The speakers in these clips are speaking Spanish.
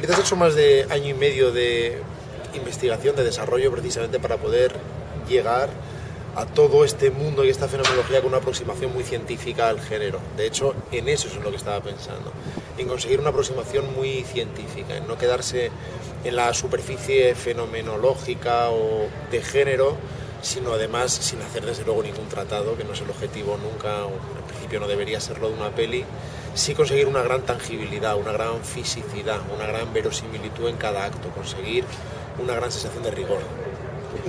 realidad has hecho más de año y medio de investigación, de desarrollo, precisamente para poder llegar a todo este mundo y esta fenomenología con una aproximación muy científica al género. De hecho, en eso es en lo que estaba pensando, en conseguir una aproximación muy científica, en no quedarse en la superficie fenomenológica o de género, sino además sin hacer desde luego ningún tratado, que no es el objetivo nunca, o en principio no debería serlo de una peli, sí conseguir una gran tangibilidad, una gran fisicidad, una gran verosimilitud en cada acto, conseguir una gran sensación de rigor.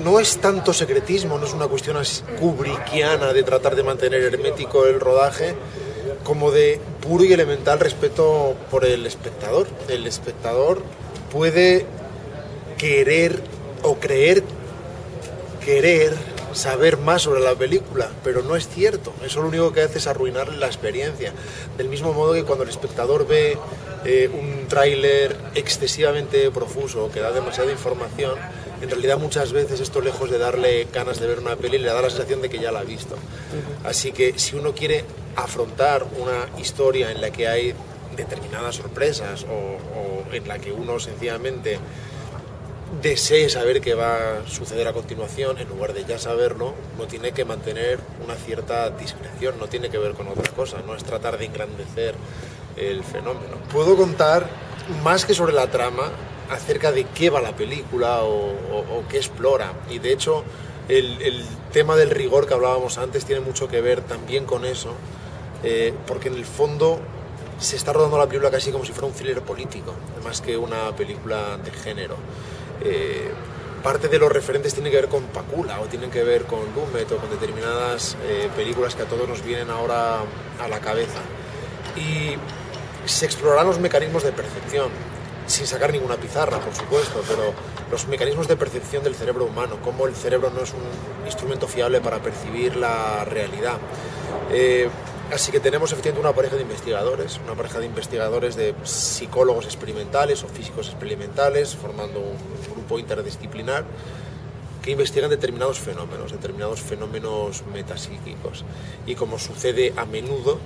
No es tanto secretismo, no es una cuestión kubrickiana de tratar de mantener hermético el rodaje, como de puro y elemental respeto por el espectador. El espectador puede querer o querer saber más sobre la película, pero no es cierto. Eso lo único que hace es arruinarle la experiencia. Del mismo modo que cuando el espectador ve un tráiler excesivamente profuso, que da demasiada información, en realidad muchas veces esto, lejos de darle ganas de ver una peli, le da la sensación de que ya la ha visto. Así que si uno quiere afrontar una historia en la que hay determinadas sorpresas o en la que uno sencillamente desee saber qué va a suceder a continuación, en lugar de ya saberlo, uno tiene que mantener una cierta discreción, no tiene que ver con otra cosa, no es tratar de engrandecer el fenómeno. Puedo contar más que sobre la trama, acerca de qué va la película o qué explora, y de hecho el tema del rigor que hablábamos antes tiene mucho que ver también con eso, porque en el fondo se está rodando la película casi como si fuera un thriller político, más que una película de género. Parte de los referentes tienen que ver con Pakula o tienen que ver con Lumet o con determinadas películas que a todos nos vienen ahora a la cabeza, y se explorarán los mecanismos de percepción, sin sacar ninguna pizarra, por supuesto, pero los mecanismos de percepción del cerebro humano, cómo el cerebro no es un instrumento fiable para percibir la realidad. Así que tenemos efectivamente una pareja de investigadores, de psicólogos experimentales o físicos experimentales, formando un grupo interdisciplinar que investigan determinados fenómenos metapsíquicos. Y como sucede a menudo,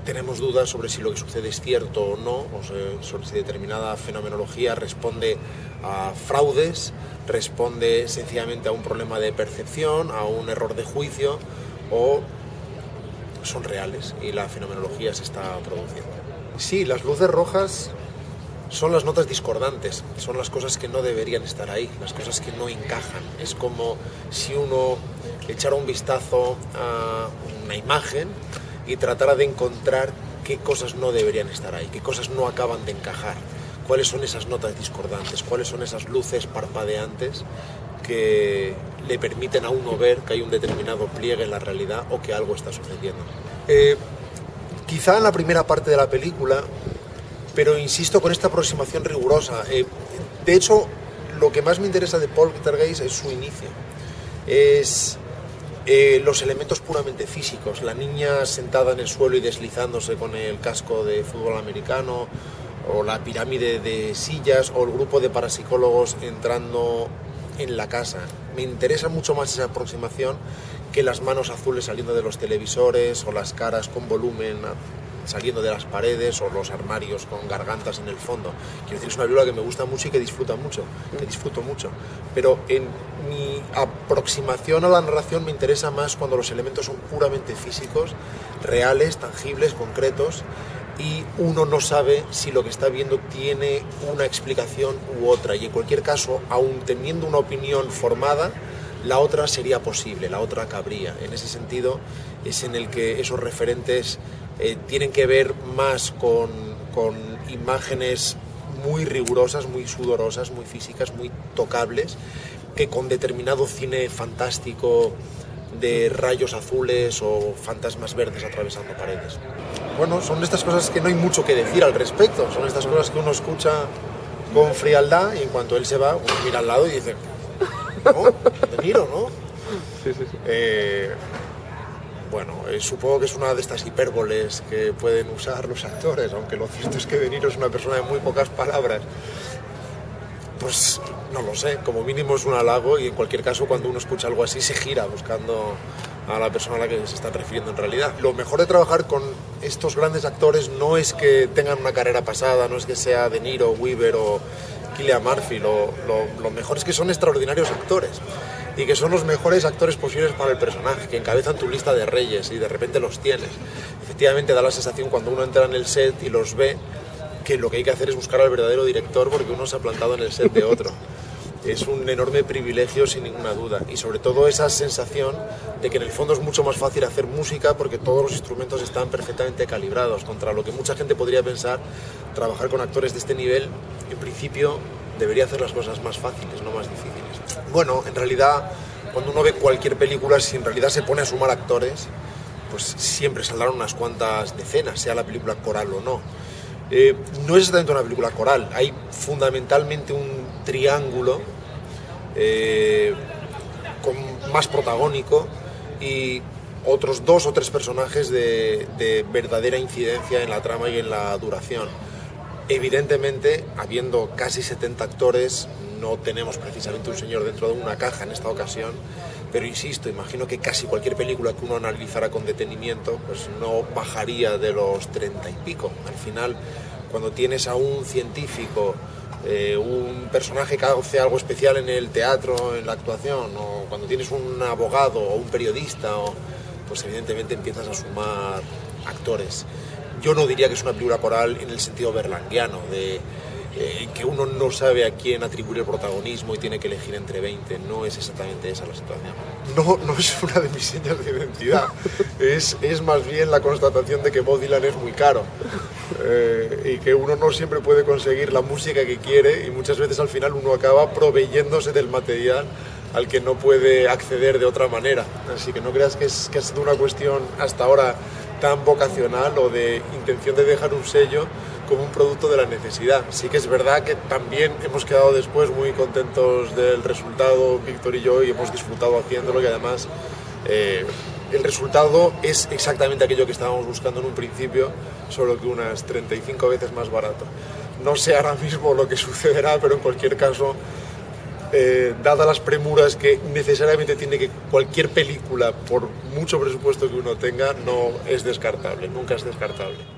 tenemos dudas sobre si lo que sucede es cierto o no, o sobre si determinada fenomenología responde a fraudes, responde sencillamente a un problema de percepción, a un error de juicio, o son reales y la fenomenología se está produciendo. Sí, las luces rojas son las notas discordantes, son las cosas que no deberían estar ahí, las cosas que no encajan. Es como si uno echara un vistazo a una imagen y tratara de encontrar qué cosas no deberían estar ahí, qué cosas no acaban de encajar, cuáles son esas notas discordantes, cuáles son esas luces parpadeantes que le permiten a uno ver que hay un determinado pliegue en la realidad o que algo está sucediendo. Quizá en la primera parte de la película, pero insisto, con esta aproximación rigurosa. De hecho, lo que más me interesa de Poltergeist es su inicio. Es los elementos puramente físicos, la niña sentada en el suelo y deslizándose con el casco de fútbol americano, o la pirámide de sillas, o el grupo de parapsicólogos entrando en la casa. Me interesa mucho más esa aproximación que las manos azules saliendo de los televisores, o las caras con volumen saliendo de las paredes, o los armarios con gargantas en el fondo. Quiero decir, es una película que me gusta mucho y que disfruto mucho, pero en mi aproximación a la narración me interesa más cuando los elementos son puramente físicos, reales, tangibles, concretos, y uno no sabe si lo que está viendo tiene una explicación u otra, y en cualquier caso, aun teniendo una opinión formada, la otra sería posible, la otra cabría. En ese sentido es en el que esos referentes tienen que ver más con imágenes muy rigurosas, muy sudorosas, muy físicas, muy tocables, que con determinado cine fantástico de rayos azules o fantasmas verdes atravesando paredes. Bueno, son estas cosas que no hay mucho que decir al respecto, son estas cosas que uno escucha con frialdad y en cuanto él se va, uno mira al lado y dice, ¿no? De Niro, ¿no? Sí. Bueno, supongo que es una de estas hipérboles que pueden usar los actores, aunque lo cierto es que De Niro es una persona de muy pocas palabras. Pues no lo sé, como mínimo es un halago, y en cualquier caso cuando uno escucha algo así se gira buscando a la persona a la que se está refiriendo en realidad. Lo mejor de trabajar con estos grandes actores no es que tengan una carrera pasada, no es que sea De Niro, Weaver o Cillian Murphy, lo mejor es que son extraordinarios actores y que son los mejores actores posibles para el personaje, que encabezan tu lista de reyes y de repente los tienes. Efectivamente da la sensación cuando uno entra en el set y los ve que lo que hay que hacer es buscar al verdadero director porque uno se ha plantado en el set de otro. Es un enorme privilegio sin ninguna duda y sobre todo esa sensación de que en el fondo es mucho más fácil hacer música porque todos los instrumentos están perfectamente calibrados, contra lo que mucha gente podría pensar. Trabajar con actores de este nivel en principio debería hacer las cosas más fáciles, no más difíciles. Bueno, en realidad cuando uno ve cualquier película, si en realidad se pone a sumar actores, pues siempre saldrán unas cuantas decenas, sea la película coral o no. No es exactamente una película coral, hay fundamentalmente un triángulo más protagónico y otros 2 o 3 personajes de verdadera incidencia en la trama y en la duración. Evidentemente, habiendo casi 70 actores, no tenemos precisamente un señor dentro de una caja en esta ocasión, pero insisto, imagino que casi cualquier película que uno analizara con detenimiento pues no bajaría de los 30 y pico. Al final, cuando tienes a un científico, un personaje que hace algo especial en el teatro, en la actuación, o cuando tienes un abogado o un periodista, pues evidentemente empiezas a sumar actores. Yo no diría que es una película coral en el sentido berlanguiano, de que uno no sabe a quién atribuir el protagonismo y tiene que elegir entre 20. No es exactamente esa la situación. No es una de mis señas de identidad, es más bien la constatación de que Bob Dylan es muy caro y que uno no siempre puede conseguir la música que quiere y muchas veces al final uno acaba proveyéndose del material al que no puede acceder de otra manera. Así que no creas que ha sido una cuestión hasta ahora tan vocacional o de intención de dejar un sello como un producto de la necesidad. Sí que es verdad que también hemos quedado después muy contentos del resultado, Víctor y yo, y hemos disfrutado haciéndolo y además el resultado es exactamente aquello que estábamos buscando en un principio, solo que unas 35 veces más barato. No sé ahora mismo lo que sucederá, pero en cualquier caso, dadas las premuras que necesariamente tiene que cualquier película, por mucho presupuesto que uno tenga, no es descartable, nunca es descartable.